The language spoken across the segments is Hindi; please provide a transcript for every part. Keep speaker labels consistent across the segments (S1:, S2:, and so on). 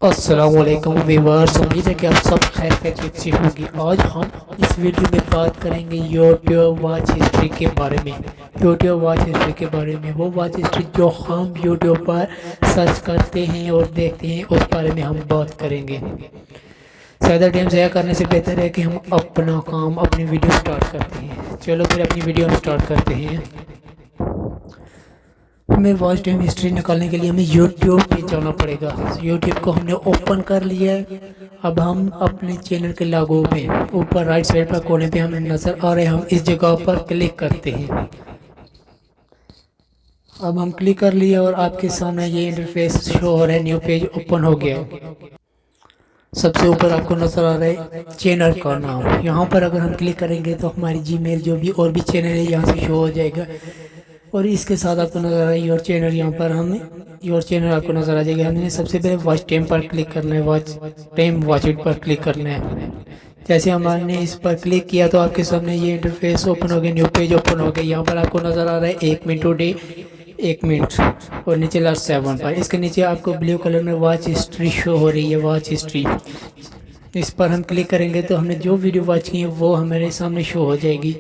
S1: अस्सलामुअलैकुम व्यूअर्स, उम्मीद है कि आप सब खैर खैरियत से होगी। आज हम इस वीडियो में बात करेंगे यूट्यूब वॉच हिस्ट्री के बारे में। यूट्यूब वॉच हिस्ट्री के बारे में, वो वॉच हिस्ट्री जो हम यूट्यूब पर सर्च करते हैं और देखते हैं, उस बारे में हम बात करेंगे। ज़्यादा टाइम ज़ाया करने से बेहतर है कि हम अपना काम, अपनी वीडियो स्टार्ट करते हैं। चलो फिर अपनी वीडियो हम स्टार्ट करते हैं। हमें वॉच टाइम हिस्ट्री निकालने के लिए हमें यूट्यूब पे जाना पड़ेगा। यूट्यूब को हमने ओपन कर लिया है। अब हम अपने चैनल के लोगो में ऊपर राइट साइड पर कोने पे हमें नज़र आ रहे हैं, हम इस जगह पर क्लिक करते हैं। अब हम क्लिक कर लिए और आपके सामने ये इंटरफेस शो हो रहा है, न्यू पेज ओपन हो गया है। सबसे ऊपर आपको नज़र आ रहा है चैनल का नाम। यहाँ पर अगर हम क्लिक करेंगे तो हमारी जीमेल जो भी और भी चैनल है यहाँ से शो हो जाएगा, और इसके साथ आपको नज़र आ रहा है योर चैनल। यहाँ पर हमें योर चैनल आपको नज़र आ जाएगा। हमने सबसे पहले वॉच टाइम पर क्लिक करना है, वॉच टाइम वॉच इट पर क्लिक करना है। जैसे हमने इस पर क्लिक किया तो आपके सामने ये इंटरफेस ओपन हो गया, न्यू पेज ओपन हो गया। यहाँ पर आपको नज़र आ रहा है 1 मिनट टुडे 1 मिनट और नीचे लास्ट 7 पर। इसके नीचे आपको ब्लू कलर में वॉच हिस्ट्री शो हो रही है, वॉच हिस्ट्री। इस पर हम क्लिक करेंगे तो हमने जो वीडियो वॉच की है वो हमारे सामने शो हो जाएगी।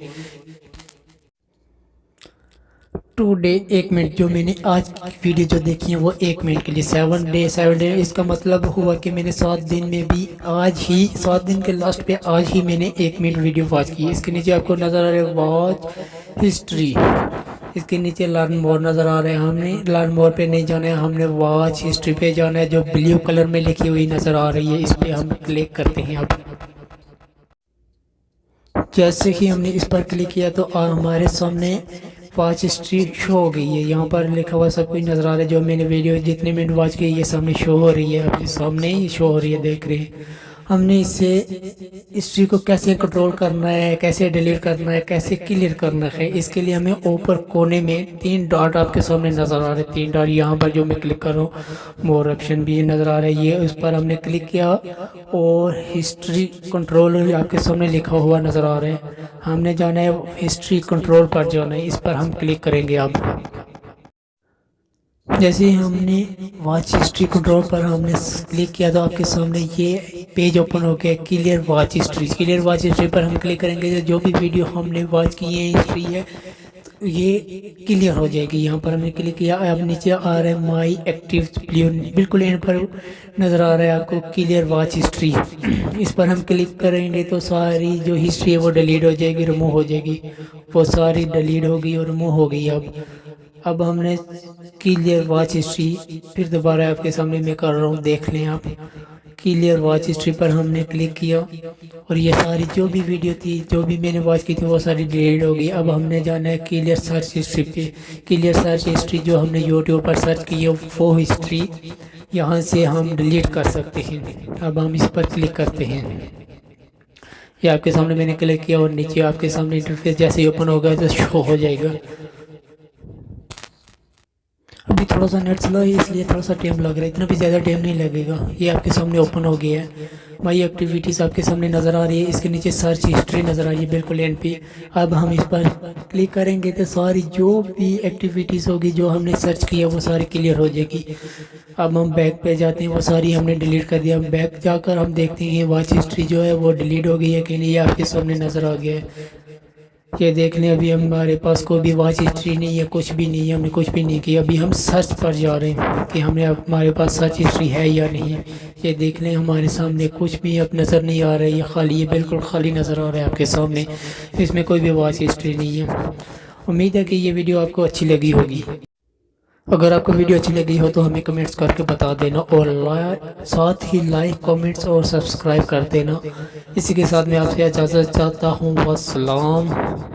S1: टुडे 1 मिनट, जो मैंने आज की वीडियो जो देखी है वो 1 मिनट के लिए 7 डे। इसका मतलब हुआ कि मैंने 7 दिन में भी आज ही 7 दिन के लास्ट पे आज ही मैंने 1 मिनट वीडियो वॉच की। इसके नीचे आपको नज़र आ रहा है वॉच हिस्ट्री। इसके नीचे लर्न मोर नज़र आ रहे हैं। हमें लर्न मोर पे नहीं जाना है, हमने वॉच हिस्ट्री पे जाना है, जो ब्लू कलर में लिखी हुई नज़र आ रही है। इस पर हम क्लिक करते हैं। अब जैसे ही हमने इस पर क्लिक किया तो हमारे सामने वॉच हिस्ट्री शो हो गई है। यहाँ पर लिखा हुआ सब कुछ नज़र आ रहा है, जो मैंने वीडियो जितने मिनट वॉच की ये सामने शो हो रही है, आपके सामने ही शो हो रही है, देख रहे हैं। हमने इससे हिस्ट्री को कैसे कंट्रोल करना है, कैसे डिलीट करना है, कैसे क्लियर करना है, इसके लिए हमें ऊपर कोने में 3 डॉट आपके सामने नज़र आ रहे हैं। 3 डॉट यहाँ पर जो मैं क्लिक कर रहा हूँ, मोर ऑप्शन भी नज़र आ रहा है, ये उस पर हमने क्लिक किया और हिस्ट्री कंट्रोल आपके सामने लिखा हुआ नज़र आ रहा है। हमने जाना है हिस्ट्री कंट्रोल पर जाना है, इस पर हम क्लिक करेंगे। अब जैसे ही हमने वॉच हिस्ट्री कंट्रोल पर हमने क्लिक किया तो आपके सामने ये पेज ओपन हो गया, clear watch history. Clear watch history पर हम क्लिक करेंगे, जो भी वीडियो हमने वॉच की है हिस्ट्री है ये क्लियर हो जाएगी। यहाँ पर हमने क्लिक किया, अब नीचे आ रहा है माई एक्टिव बिल्कुल इन पर नज़र आ रहा है आपको क्लियर वॉच हिस्ट्री। इस पर हम क्लिक करेंगे तो सारी जो हिस्ट्री है वो डिलीट हो जाएगी, रिमूव हो जाएगी। वो सारी डिलीट होगी और रिमूव हो गई। अब हमने क्लियर वॉच हिस्ट्री फिर दोबारा आपके सामने मैं कर रहा हूँ, देख लें आप। क्लियर वॉच हिस्ट्री पर हमने क्लिक किया और ये सारी जो भी वीडियो थी, जो भी मैंने वॉच की थी वो सारी डिलीट हो गई। अब हमने जाना है क्लियर सर्च हिस्ट्री पे। क्लियर सर्च हिस्ट्री जो हमने यूट्यूब पर सर्च की है वो हिस्ट्री यहाँ से हम डिलीट कर सकते हैं। अब हम इस पर क्लिक करते हैं। ये आपके सामने मैंने क्लिक किया और नीचे आपके सामने इंटरफेस जैसे ही ओपन होगा तो शो हो जाएगा। अभी थोड़ा सा नेट स्लो है इसलिए थोड़ा सा टाइम लग रहा है, इतना भी ज़्यादा टाइम नहीं लगेगा। ये आपके सामने ओपन हो गया है। माई एक्टिविटीज़ आपके सामने नज़र आ रही है, इसके नीचे सर्च हिस्ट्री नज़र आ रही है बिल्कुल एंड पे। अब हम इस पर क्लिक करेंगे तो सारी जो भी एक्टिविटीज़ होगी जो हमने सर्च किया वो सारी क्लियर हो जाएगी। अब हम बैक पे जाते हैं, वो सारी हमने डिलीट कर दिया। बैक जाकर हम देखते हैं वॉच हिस्ट्री जो है वो डिलीट हो गई है कि नहीं, ये आपके सामने नज़र आ गया है। ये देख लें, अभी हमारे पास कोई भी वॉच हिस्ट्री नहीं है, कुछ भी नहीं है, हमने कुछ भी नहीं किया। अभी हम सर्च पर जा रहे हैं कि हमारे पास सर्च हिस्ट्री है या नहीं। ये देख लें, हमारे सामने कुछ भी अब नज़र नहीं आ रहा है, ये खाली, ये बिल्कुल खाली नज़र आ रहा है आपके सामने, इसमें कोई भी वॉच हिस्ट्री नहीं है। उम्मीद है कि ये वीडियो आपको अच्छी लगी होगी। अगर आपको वीडियो अच्छी लगी हो तो हमें कमेंट्स करके बता देना, और साथ ही लाइक, कमेंट्स और सब्सक्राइब कर देना। इसी के साथ मैं आपसे इजाज़त चाहता हूँ। वस्सलाम।